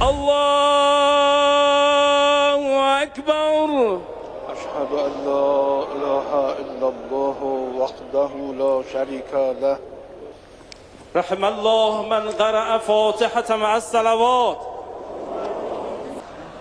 अल्लाहु अकबर। अशहदु अल्ला इलाहा इल्लल्लाह वहदहु ला शरीका लह। रहमल्लाहु मन क़रअ फ़ातिहत मअस सलावात।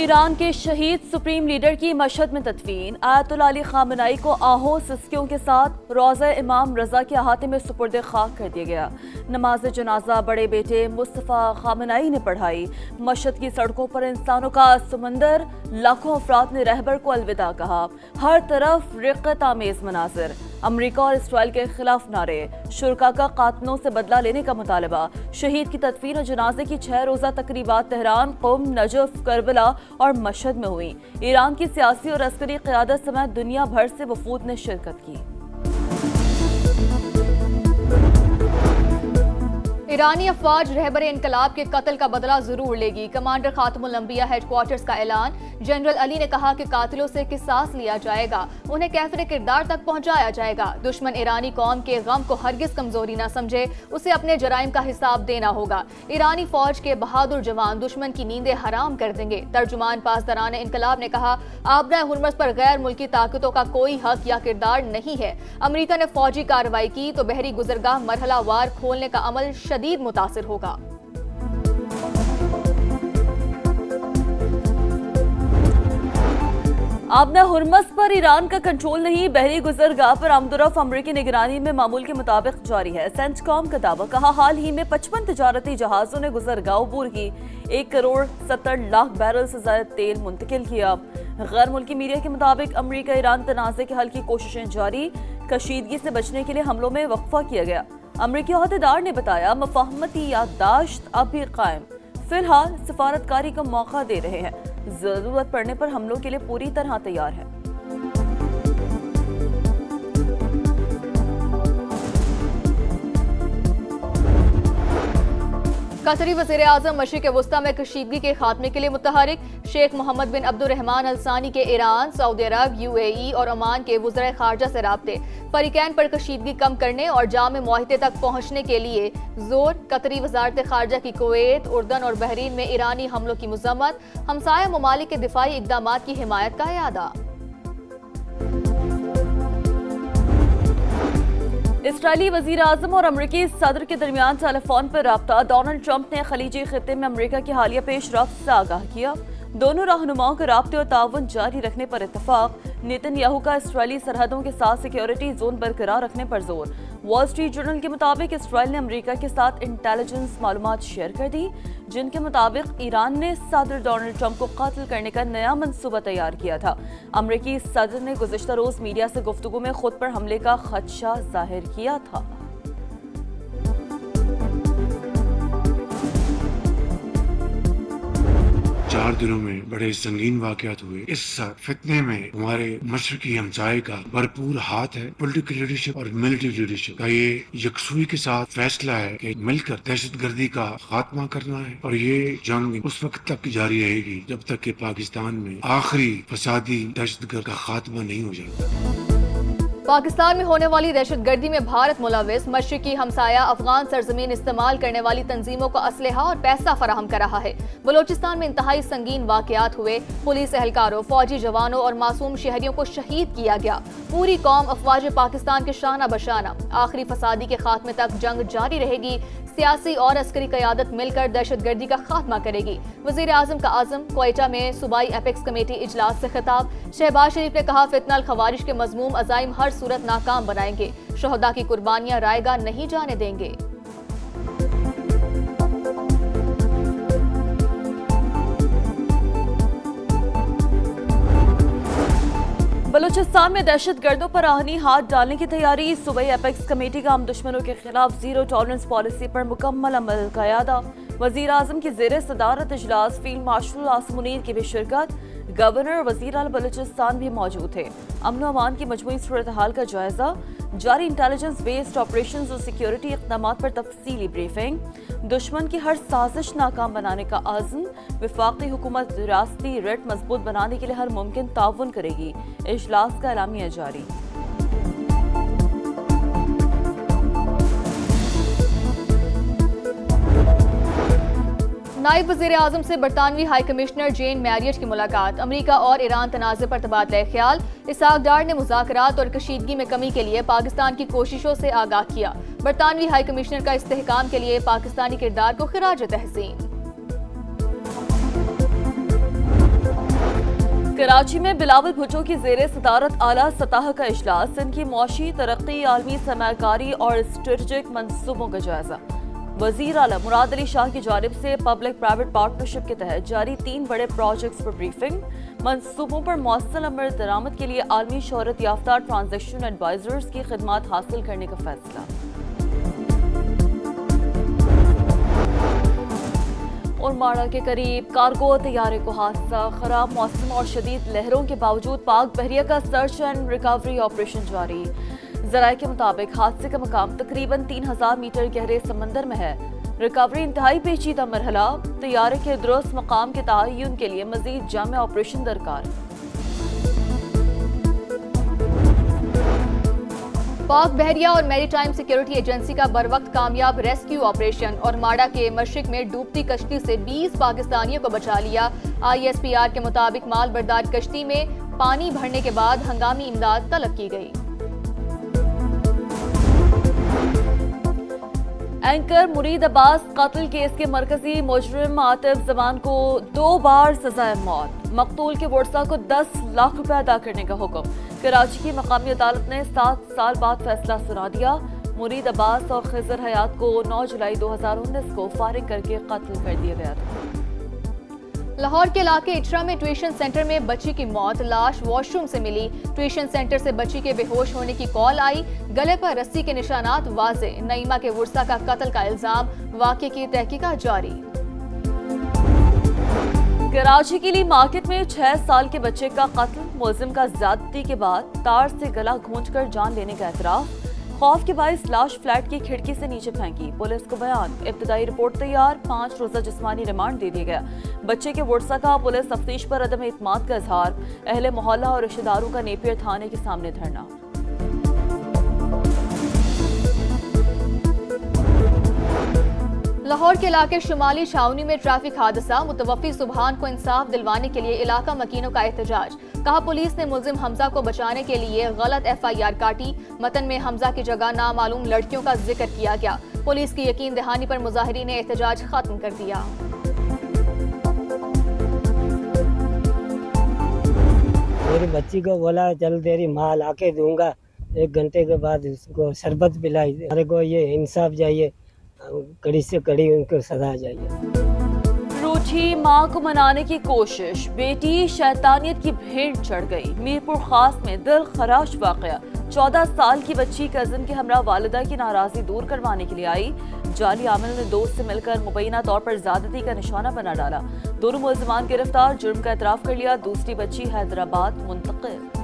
ईरान के शहीद सुप्रीम लीडर की मशहद में तदफीन। आयतुल्लाह अली खामनाई को आहों सिस्कियों के साथ रोज़ा इमाम रजा के अहाते में सुपुर्द खाक कर दिया गया। नमाज जनाजा बड़े बेटे मुस्तफ़ा खामनाई ने पढ़ाई। मशहद की सड़कों पर इंसानों का समंदर, लाखों अफराद ने रहबर को अलविदा कहा। हर तरफ रिक़्क़त आमेज मनाजिर, अमरीका और इसराइल के खिलाफ नारे, शुरका का कातलों से बदला लेने का मुतालबा। शहीद की तदफीन और जनाजे की 6 रोज़ा तकरीबात तेहरान, क़ुम, नजफ, करबला और मशहद में हुई। ईरान की सियासी और अस्करी क़यादत समेत दुनिया भर से वफूद ने शिरकत की। ईरानी अफवाज रहबर इनकलाब के कत्ल का बदला जरूर लेगी। कमांडर खातमुल अंबिया हेडक्वार्टर्स का ऐलान। जनरल अली ने कहा कि कातिलों से किसास लिया जाएगा, उन्हें कैफिर किरदार तक पहुंचाया जाएगा। दुश्मन ईरानी कौम के गम को हरगिज कमजोरी न समझे, उसे अपने जराइम का हिसाब देना होगा। ईरानी फौज के बहादुर जवान दुश्मन की नींदें हराम कर देंगे। तर्जुमान पासदारान इनकलाब ने कहा, आबरा हुर्मुज़ पर गैर मुल्की ताकतों का कोई हक या किरदार नहीं है। अमरीका ने फौजी कार्रवाई की तो बहरी गुजरगाह मरहला वार खोलने का अमल शदीद मुतासिर होगा। आबना हुर्मस पर ईरान का कंट्रोल नहीं। बहरी गुजरगाह पर आमदोरफ्त अमरीकी निगरानी में मामूल के मुताबिक जारी है। सेंटकॉम का दावा, कहा हाल ही में 55 तजारती जहाजों ने गुजरगाह अबूर की 1 करोड़ 70 लाख बैरल से ज्यादा तेल मुंतकिल किया। गैर मुल्की मीडिया के मुताबिक अमरीका ईरान तनाज़े के हल की कोशिशें जारी। कशीदगी से बचने के लिए हमलों में वक्फा किया गया। अमरीकी अहदेदार ने बताया, मफाहमती याददाश्त अब भी कायम, फिलहाल सिफारतकारी का मौका दे रहे हैं, जरूरत पड़ने पर हमलों के लिए पूरी तरह तैयार है। कतरी वज़ीर आज़म मशरिक़ वुस्ता में कशीदगी के खात्मे के लिए मुतहरिक। शेख मोहम्मद बिन अब्दुर्रहमान अल सानी के ईरान, सऊदी अरब, UAE और ओमान के वज़ीर ख़ारजा से राब्ते। फरीकैन पर कशीदगी कम करने और जाम मुआहिदे तक पहुँचने के लिए जोर। कतरी वज़ारत ख़ारजा की कुवैत, उर्दन और बहरीन में ईरानी हमलों की मज़म्मत। हमसाया ममालिक के दिफाई इक़दामात की हिमायत का इरादा। इसराइली वज़ीर आज़म और अमरीकी सदर के दरमियान टेलीफोन पर राब्ता। डोनाल्ड ट्रंप ने खलीजी खित्ते में अमरीका की हालिया पेशरफ्त से आगाह किया। दोनों रहनुमाओं के राब्ते और ताउन जारी रखने पर इत्तफाक। नेतन्याहू का इसराइली सरहदों के साथ सिक्योरिटी जोन बरकरार रखने पर जोर। वॉल स्ट्रीट जर्नल के मुताबिक इसराइल ने अमरीका के साथ इंटेलिजेंस मालूमात शेयर कर दी, जिनके मुताबिक ईरान ने सदर डोनाल्ड ट्रंप को कत्ल करने का नया मंसूबा तैयार किया था। अमरीकी सदर ने गुज़िश्ता रोज मीडिया से गुफ्तगू में खुद पर हमले का खदशा जाहिर किया था। 4 दिनों में बड़े संगीन वाकयात हुए। इस फितने में हमारे मशरकी हमसाये का भरपूर हाथ है। पॉलिटिकल लीडरशिप और मिलिट्री लीडरशिप का ये यकसुई के साथ फैसला है कि मिलकर दहशतगर्दी का खात्मा करना है, और ये जंग उस वक्त तक जारी रहेगी जब तक कि पाकिस्तान में आखिरी फसादी दहशतगर्द का खात्मा नहीं हो जाता। पाकिस्तान में होने वाली दहशतगर्दी में भारत मुलविस। मशरिकी हमसाया अफगान सरजमीन इस्तेमाल करने वाली तंजीमों को असलहा और पैसा फराहम कर रहा है। बलोचिस्तान में इंतहाई संगीन वाकयात हुए। पुलिस एहलकारों, फौजी जवानों और मासूम शहरियों को शहीद किया गया। पूरी कौम अफवाज पाकिस्तान के शाना बशाना। आखिरी फसादी के खात्मे तक जंग जारी रहेगी। सियासी और अस्करी क़यादत मिलकर दहशतगर्दी का खात्मा करेगी। वज़ीर आज़म का आज़म। क्वेटा में सूबाई एपेक्स कमेटी इजलास से खिताब। शहबाज शरीफ ने कहा, फितनल खवारिज के मज़मूम अज़ाइम हर सूरत नाकाम बनाएंगे। शहदा की कुर्बानियां रायगा नहीं जाने देंगे। बलूचिस्तान में दहशतगर्दों पर आहनी हाथ डालने की तैयारी। सूबाई एपेक्स कमेटी का हम दुश्मनों के खिलाफ जीरो टॉलरेंस पॉलिसी पर मुकम्मल अमल का इरादा। वज़ीर आज़म की ज़ेर सदारत इजलास। फील्ड मार्शल आसिम मुनीर की भी शिरकत। गवर्नर और वज़ीर आला बलूचिस्तान भी मौजूद थे। अमन अमान की मजमूई सूरत हाल का जायजा। जारी इंटेलिजेंस बेस्ड ऑपरेशन और सिक्योरिटी इक़दाम पर तफसीली ब्रीफिंग। दुश्मन की हर साजिश नाकाम बनाने का आज़म। वफाकी हुकूमत रियासती रेट मजबूत बनाने के लिए हर मुमकिन ताउन करेगी। इजलास का एलामिया जारी। नायब वज़ीर आज़म से बरतानवी हाई कमिश्नर जेन मैरियट की मुलाकात। अमरीका और ईरान तनाज़े पर तबादला ख्याल। इसहाक डार ने मुज़ाकरात और कशीदगी में कमी के लिए पाकिस्तान की कोशिशों से आगाह किया। बरतानवी हाई कमिश्नर का इस्तेहकाम के लिए पाकिस्तानी किरदार को खिराज तहसीन। कराची में बिलावल भुट्टो की ज़ेरे सदारत आला सतह का इजलास। इनकी मौशी तरक्की, आलमी सरमाकारी और स्ट्रेटेजिक मंसूबों का जायजा। वजीर आला मुराद अली शाह की जानिब से पब्लिक प्राइवेट पार्टनरशिप के तहत जारी 3 बड़े प्रोजेक्ट्स पर ब्रीफिंग। मंसूबों पर मौसल अमल दरामद के लिए आलमी शोहरत याफ्ता ट्रांजेक्शन एडवाइजर्स की खिदमात हासिल करने का फैसला। और माड़ा के करीब कार्गो तैयारे को हादसा। खराब मौसम और शदीद लहरों के बावजूद पाक बहरिया का सर्च एंड रिकवरी ऑपरेशन जारी। जराये के मुताबिक हादसे का मकाम तकरीबन 3000 मीटर गहरे समंदर में है। रिकवरी इंतहाई पेचीदा मरहला। तैयारे के दुरुस्त मकाम के तयन के लिए मजीद जामे ऑपरेशन दरकार। पाक बहरिया और मैरीटाइम सिक्योरिटी एजेंसी का बरवक्त कामयाब रेस्क्यू ऑपरेशन। और माड़ा के मशरिक में डूबती कश्ती से 20 पाकिस्तानियों को बचा लिया। ISPR के मुताबिक माल बरदार कश्ती में पानी भरने के बाद हंगामी इमदाद तलब की गई। एंकर मुरीद अब्बास कत्ल केस के मरकजी मुजरिम आतिफ जमान को 2 बार सजाए मौत। मकतूल के वर्सा को 10 लाख रुपए अदा करने का हुक्म। कराची की मकामी अदालत ने 7 साल बाद फैसला सुना दिया। मुरीद अब्बास और खिजर हयात को 9 जुलाई 2019 को फारिग करके कत्ल कर दिया गया था। लाहौर के इलाके इटरा में ट्यूशन सेंटर में बच्ची की मौत। लाश वॉशरूम से मिली। ट्यूशन सेंटर से बच्ची के बेहोश होने की कॉल आई। गले पर रस्सी के निशानात वाजे। नईमा के वर्सा का कत्ल का इल्जाम। वाक़े की तहकीकात जारी। कराची के लिए मार्केट में 6 साल के बच्चे का कत्ल। मुलजिम का ज्यादती के बाद तार से गला घोंचकर जान लेने का एतराफ। खौफ के बाइस लाश फ्लैट की खिड़की से नीचे फेंकी। पुलिस को बयान। इब्तदाई रिपोर्ट तैयार। 5 रोजा जिस्मानी रिमांड दे दिया गया। बच्चे के वर्सा का पुलिस तफ्तीश पर अदम इत्मीनान का इजहार। अहले मोहल्ला और रिश्तेदारों का नेपियर थाने के सामने धरना। लाहौर के इलाके शुमाली छावनी में ट्रैफिक हादसा। मुतवफ़ी सुबहान को इंसाफ दिलवाने के लिए इलाका मकीनों का एहतजाज। कहा पुलिस ने मुलजिम हमजा को बचाने के लिए गलत FIR काटी। मतन में हमजा की जगह नामालूम लड़कियों का जिक्र किया गया। पुलिस की यकीन दहानी पर मुजाहिरीन ने एहतजाज खत्म कर दिया। मेरी बच्ची को बोला चल तेरी माँ ला के दूंगा। 1 घंटे के बाद उसको शरबत पिलाई। मेरे को ये इंसाफ चाहिए, कड़ी से कड़ी उनको सजा चाहिए। रूठी मां को मनाने की कोशिश। बेटी शैतानियत की भेंट चढ़ गई। मीरपुर खास में दिल खराश वाकया। 14 साल की बच्ची कजन के हमरा वालिदा की नाराजगी दूर करवाने के लिए आई। जाली आमिल ने दोस्त से मिलकर मुबैना तौर पर ज्यादती का निशाना बना डाला। दोनों मुलजिमान गिरफ्तार। जुर्म का एतराफ कर लिया। दूसरी बच्ची हैदराबाद मुंतकिल।